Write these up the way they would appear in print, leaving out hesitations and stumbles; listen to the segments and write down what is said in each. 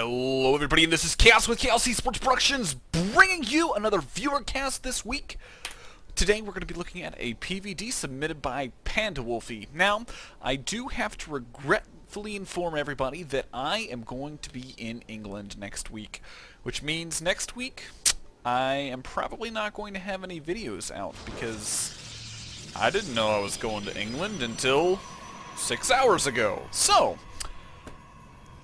Hello everybody, and this is Chaos with Chaos Esports Productions, bringing you another viewer cast this week. Today we're going to be looking at a PvT submitted by PandaWolfi. Now, I do have to regretfully inform everybody that I am going to be in England next week, which means next week I am probably not going to have any videos out because I didn't know I was going to England until 6 hours ago. So,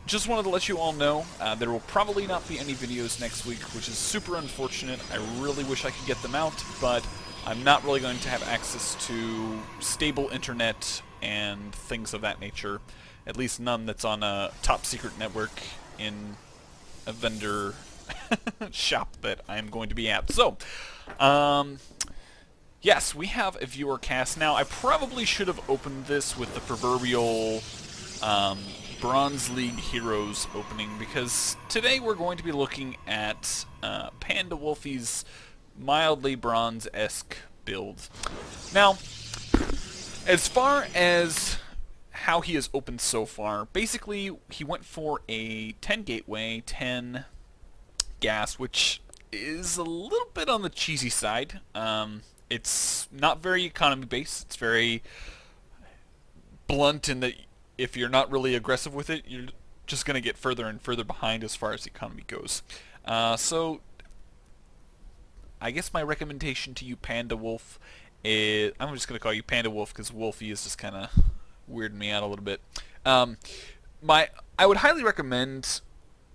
just wanted to let you all know, there will probably not be any videos next week, which is super unfortunate. I really wish I could get them out, but I'm not really going to have access to stable internet and things of that nature. At least none that's on a top secret network in a vendor shop that I'm going to be at. So, yes, we have a viewer cast. Now, I probably should have opened this with the proverbial Bronze League Heroes opening, because today we're going to be looking at PandaWolfi's mildly bronze-esque build. Now, as far as how he has opened so far, basically he went for a 10 gateway, 10 gas, which is a little bit on the cheesy side. It's not very economy-based. It's very blunt in that if you're not really aggressive with it, you're just going to get further and further behind as far as the economy goes. So, I guess my recommendation to you, PandaWolf, is... I'm just going to call you PandaWolf because Wolfie is just kind of weirding me out a little bit. I would highly recommend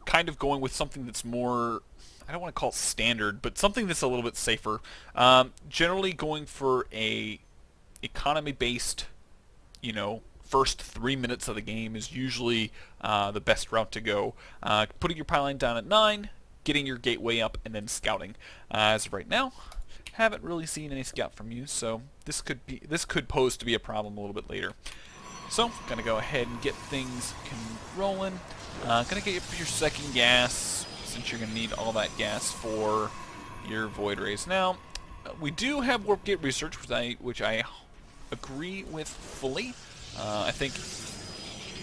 kind of going with something that's more... I don't want to call it standard, but something that's a little bit safer. Generally going for a economy-based, you know, first 3 minutes of the game is usually the best route to go. Putting your pylon down at 9, getting your gateway up, and then scouting. As of right now, haven't really seen any scout from you, so this could pose to be a problem a little bit later. So, gonna go ahead and get things rolling. Gonna get your second gas, since you're gonna need all that gas for your void rays. Now, we do have warp gate research, which I agree with fully. I think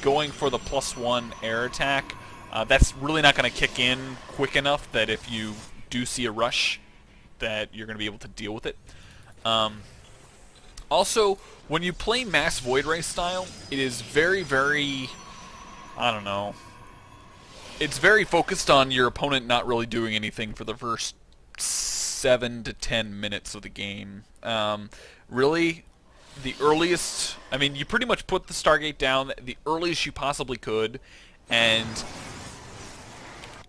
going for the +1 air attack, that's really not going to kick in quick enough that if you do see a rush, that you're going to be able to deal with it. Also, when you play mass void ray style, it is very, very, I don't know, it's very focused on your opponent not really doing anything for the first 7 to 10 minutes of the game. Really, the earliest, I mean, you pretty much put the Stargate down the earliest you possibly could, and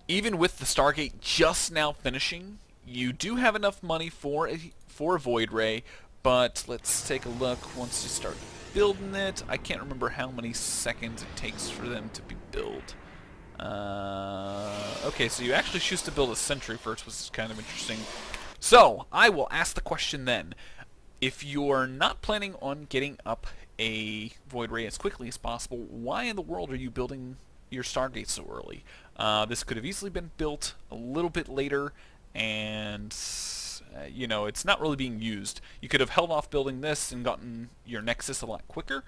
even with the Stargate just now finishing, you do have enough money for a Void Ray, but let's take a look once you start building it. I can't remember how many seconds it takes for them to be built. Okay, so you actually choose to build a sentry first, which is kind of interesting. So, I will ask the question then. If you're not planning on getting up a Void Ray as quickly as possible, why in the world are you building your Stargate so early? This could have easily been built a little bit later, and you know, it's not really being used. You could have held off building this and gotten your Nexus a lot quicker.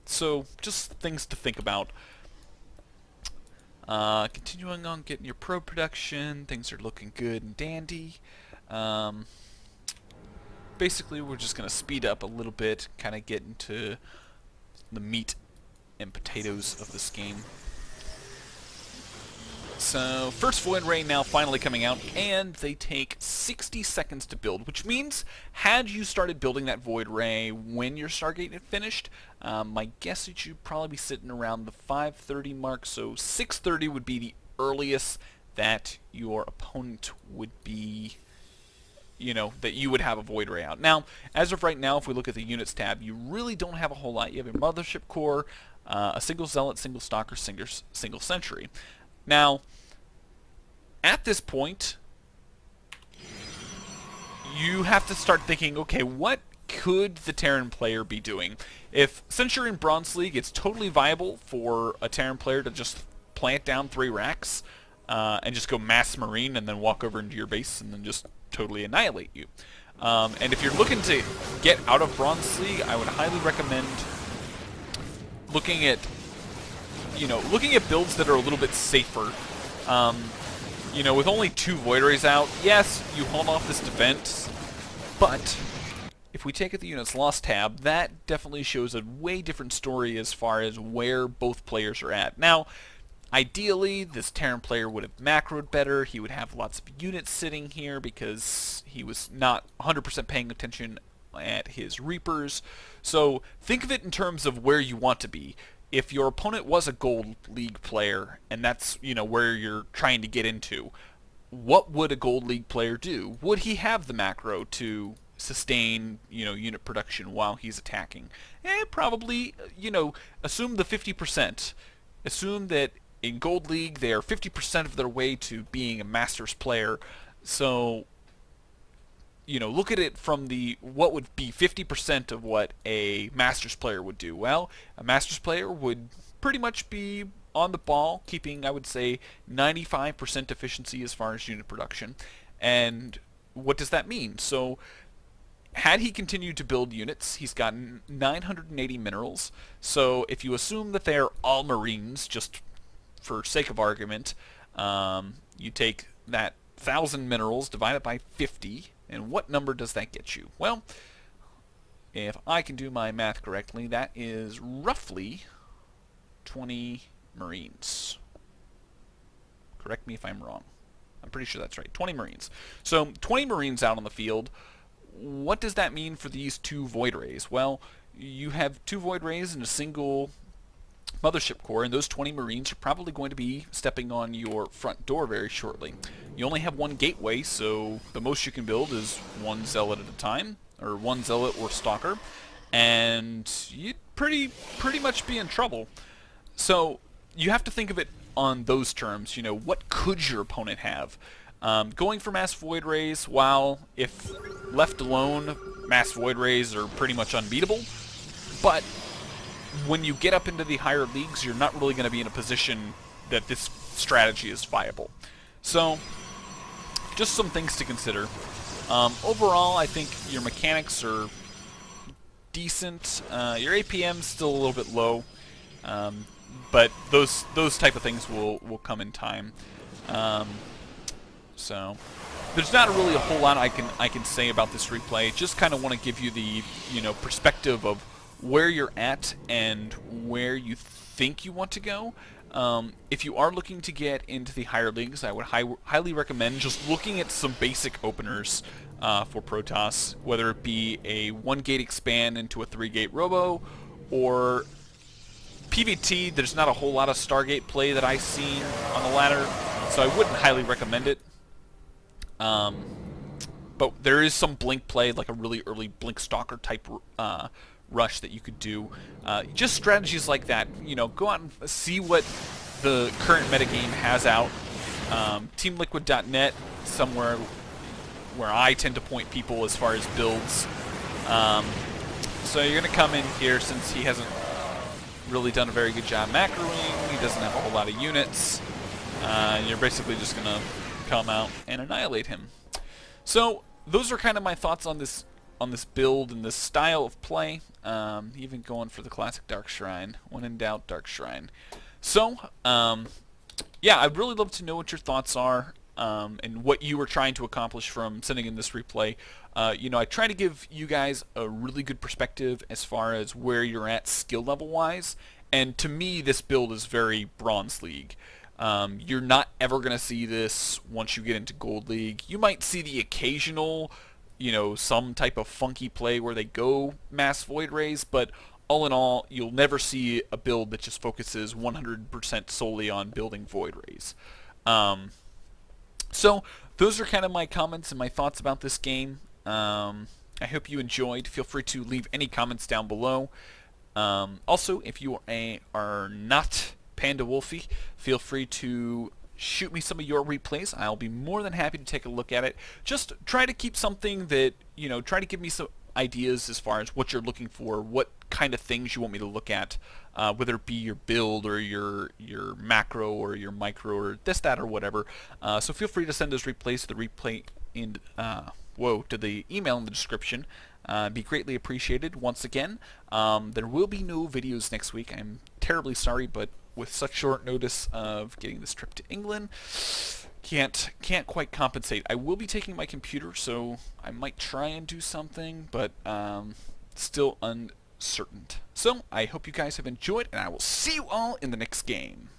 So, just things to think about. Continuing on getting your probe production, things are looking good and dandy. Basically, we're just going to speed up a little bit, kind of get into the meat and potatoes of this game. So, first Void Ray now finally coming out, and they take 60 seconds to build, which means, had you started building that Void Ray when your Stargate had finished, my guess is you'd probably be sitting around the 5:30 mark, so 6:30 would be the earliest that your opponent would be, you know, that you would have a Void Ray out. Now, as of right now, if we look at the Units tab, you really don't have a whole lot. You have your Mothership Core, a single Zealot, single Stalker, single Sentry. Now, at this point, you have to start thinking, okay, what could the Terran player be doing? If since you're in Bronze League, it's totally viable for a Terran player to just plant down 3 racks and just go mass Marine and then walk over into your base and then just totally annihilate you. And if you're looking to get out of Bronze League, I would highly recommend looking at looking at builds that are a little bit safer, with only 2 Void Rays out, yes, you hold off this defense, but if we take at the units lost tab, that definitely shows a way different story as far as where both players are at. Now, ideally, this Terran player would have macroed better. He would have lots of units sitting here because he was not 100% paying attention at his Reapers. So think of it in terms of where you want to be. If your opponent was a Gold League player, and that's where you're trying to get into, what would a Gold League player do? Would he have the macro to sustain unit production while he's attacking? Probably. Assume the 50%. Assume that in Gold League they are 50% of their way to being a Masters player. So look at it from what would be 50% of what a Masters player would do. Well, a Masters player would pretty much be on the ball, keeping, I would say, 95% efficiency as far as unit production. And what does that mean? So, had he continued to build units, he's gotten 980 minerals. So, if you assume that they're all Marines, just for sake of argument, you take that 1,000 minerals, divide it by 50, and what number does that get you? Well, if I can do my math correctly, that is roughly 20 Marines. Correct me if I'm wrong. I'm pretty sure that's right. 20 Marines. So 20 Marines out on the field. What does that mean for these 2 Void Rays? Well, you have 2 Void Rays in a single mothership core, and those 20 Marines are probably going to be stepping on your front door very shortly. You only have 1 gateway, so the most you can build is 1 zealot at a time, or 1 zealot or stalker, and you'd pretty much be in trouble. So you have to think of it on those terms. What could your opponent have? Going for Mass Void Rays, while if left alone, Mass Void Rays are pretty much unbeatable, but when you get up into the higher leagues, you're not really going to be in a position that this strategy is viable. So, just some things to consider. Overall, I think your mechanics are decent. Your APM's still a little bit low, but those type of things will come in time. So, there's not really a whole lot I can say about this replay. Just kind of want to give you the perspective of where you're at and where you think you want to go. If you are looking to get into the higher leagues, I would highly recommend just looking at some basic openers for Protoss, whether it be a 1-gate expand into a 3-gate robo, or PvT. There's not a whole lot of Stargate play that I've seen on the ladder, so I wouldn't highly recommend it. But there is some blink play, like a really early blink stalker type rush that you could do. Just strategies like that. Go out and see what the current metagame has out. TeamLiquid.net, somewhere where I tend to point people as far as builds. So you're going to come in here, since he hasn't really done a very good job macroing, he doesn't have a whole lot of units, you're basically just going to come out and annihilate him. So those are kind of my thoughts on this build and this style of play. Even going for the classic Dark Shrine. When in doubt, Dark Shrine. So, yeah, I'd really love to know what your thoughts are, and what you were trying to accomplish from sending in this replay. I try to give you guys a really good perspective as far as where you're at skill level wise, and to me this build is very Bronze League. You're not ever going to see this once you get into Gold League. You might see the occasional, some type of funky play where they go Mass Void Rays, but all in all, you'll never see a build that just focuses 100% solely on building Void Rays. So those are kind of my comments and my thoughts about this game. I hope you enjoyed. Feel free to leave any comments down below. Also, if you are not PandaWolfi, feel free to shoot me some of your replays. I'll be more than happy to take a look at it. Just try to keep something that, try to give me some ideas as far as what you're looking for, what kind of things you want me to look at, whether it be your build or your macro or your micro or this, that, or whatever. So feel free to send those replays to the to the email in the description. Be greatly appreciated. Once again, there will be no videos next week. I'm terribly sorry, but with such short notice of getting this trip to England, can't quite compensate. I will be taking my computer, so I might try and do something, but still uncertain. So I hope you guys have enjoyed, and I will see you all in the next game.